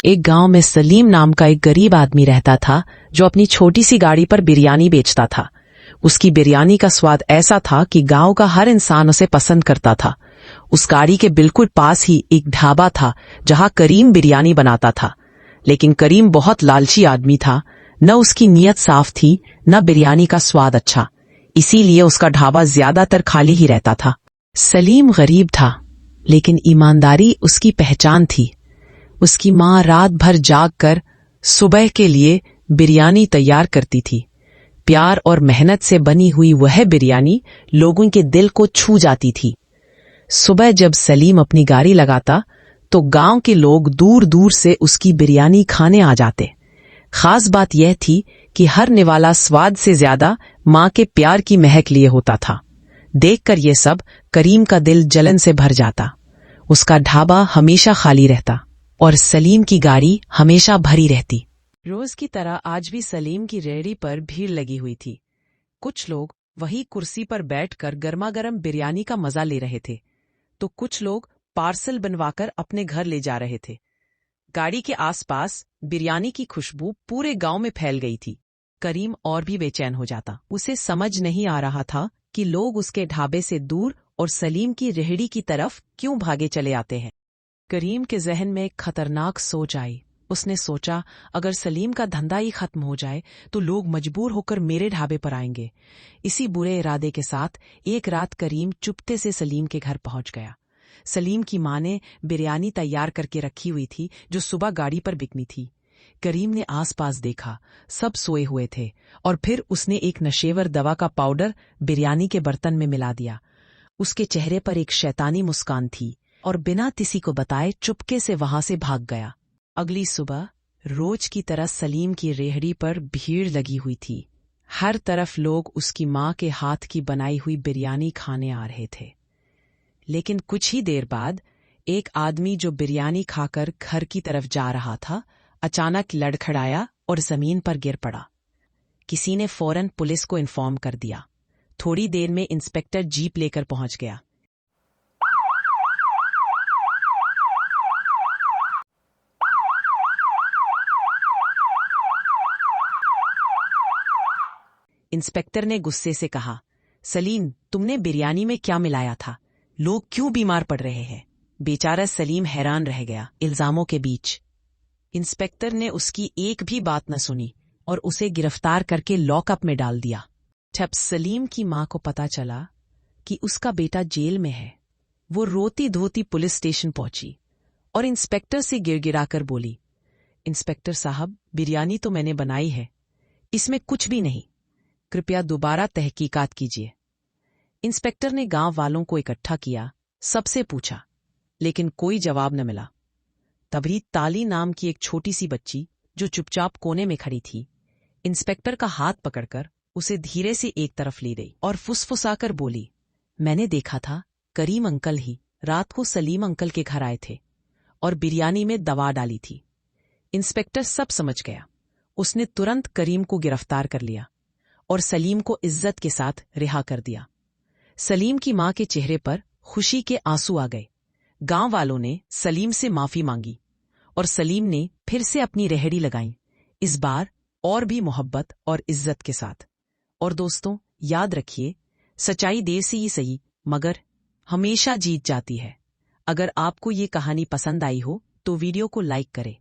एक गांव में सलीम नाम का एक गरीब आदमी रहता था जो अपनी छोटी सी गाड़ी पर बिरयानी बेचता था। उसकी बिरयानी का स्वाद ऐसा था कि गांव का हर इंसान उसे पसंद करता था। उस गाड़ी के बिल्कुल पास ही एक ढाबा था जहां करीम बिरयानी बनाता था। लेकिन करीम बहुत लालची आदमी था, न उसकी नीयत साफ थी न बिरयानी का स्वाद अच्छा, इसीलिए उसका ढाबा ज्यादातर खाली ही रहता था। सलीम गरीब था, लेकिन ईमानदारी उसकी पहचान थी। उसकी माँ रात भर जाग कर सुबह के लिए बिरयानी तैयार करती थी। प्यार और मेहनत से बनी हुई वह बिरयानी लोगों के दिल को छू जाती थी। सुबह जब सलीम अपनी गाड़ी लगाता तो गांव के लोग दूर दूर से उसकी बिरयानी खाने आ जाते। खास बात यह थी कि हर निवाला स्वाद से ज्यादा माँ के प्यार की महक लिए होता था। देखकर ये सब करीम का दिल जलन से भर जाता। उसका ढाबा हमेशा खाली रहता और सलीम की गाड़ी हमेशा भरी रहती। रोज की तरह आज भी सलीम की रेहड़ी पर भीड़ लगी हुई थी। कुछ लोग वही कुर्सी पर बैठकर गर्मागर्म बिरयानी का मजा ले रहे थे, तो कुछ लोग पार्सल बनवाकर अपने घर ले जा रहे थे। गाड़ी के आसपास बिरयानी की खुशबू पूरे गांव में फैल गई थी। करीम और भी बेचैन हो जाता। उसे समझ नहीं आ रहा था कि लोग उसके ढाबे से दूर और सलीम की रेहड़ी की तरफ क्यों भागे चले आते हैं। करीम के जहन में एक खतरनाक सोच आई। उसने सोचा, अगर सलीम का धंधा ही खत्म हो जाए तो लोग मजबूर होकर मेरे ढाबे पर आएंगे। इसी बुरे इरादे के साथ एक रात करीम चुपते से सलीम के घर पहुंच गया। सलीम की मां ने बिरयानी तैयार करके रखी हुई थी जो सुबह गाड़ी पर बिकनी थी। करीम ने आसपास देखा, सब सोए हुए थे, और फिर उसने एक नशेवर दवा का पाउडर बिरयानी के बर्तन में मिला दिया। उसके चेहरे पर एक शैतानी मुस्कान थी और बिना किसी को बताए चुपके से वहां से भाग गया। अगली सुबह रोज की तरह सलीम की रेहड़ी पर भीड़ लगी हुई थी। हर तरफ लोग उसकी मां के हाथ की बनाई हुई बिरयानी खाने आ रहे थे। लेकिन कुछ ही देर बाद एक आदमी जो बिरयानी खाकर घर की तरफ जा रहा था, अचानक लड़खड़ाया और जमीन पर गिर पड़ा। किसी ने फौरन पुलिस को इन्फॉर्म कर दिया। थोड़ी देर में इंस्पेक्टर जीप लेकर पहुंच गया। इंस्पेक्टर ने गुस्से से कहा, सलीम, तुमने बिरयानी में क्या मिलाया था? लोग क्यों बीमार पड़ रहे हैं? बेचारा सलीम हैरान रह गया इल्जामों के बीच। इंस्पेक्टर ने उसकी एक भी बात न सुनी और उसे गिरफ्तार करके लॉकअप में डाल दिया। जब सलीम की मां को पता चला कि उसका बेटा जेल में है, वो रोती धोती पुलिस स्टेशन पहुंची और इंस्पेक्टर से गिड़गिड़ाकर बोली, इंस्पेक्टर साहब, बिरयानी तो मैंने बनाई है, इसमें कुछ भी नहीं, कृपया दोबारा तहकीकात कीजिए। इंस्पेक्टर ने गांव वालों को इकट्ठा किया, सबसे पूछा, लेकिन कोई जवाब न मिला। तभी ताली नाम की एक छोटी सी बच्ची जो चुपचाप कोने में खड़ी थी, इंस्पेक्टर का हाथ पकड़कर उसे धीरे से एक तरफ ले गई और फुसफुसाकर बोली, मैंने देखा था, करीम अंकल ही रात को सलीम अंकल के घर आए थे और बिरयानी में दवा डाली थी। इंस्पेक्टर सब समझ गया। उसने तुरंत करीम को गिरफ्तार कर लिया और सलीम को इज्जत के साथ रिहा कर दिया। सलीम की मां के चेहरे पर खुशी के आंसू आ गए। गांव वालों ने सलीम से माफी मांगी और सलीम ने फिर से अपनी रेहड़ी लगाई, इस बार और भी मोहब्बत और इज्जत के साथ। और दोस्तों, याद रखिए, सच्चाई देर से ही सही मगर हमेशा जीत जाती है। अगर आपको ये कहानी पसंद आई हो तो वीडियो को लाइक करें।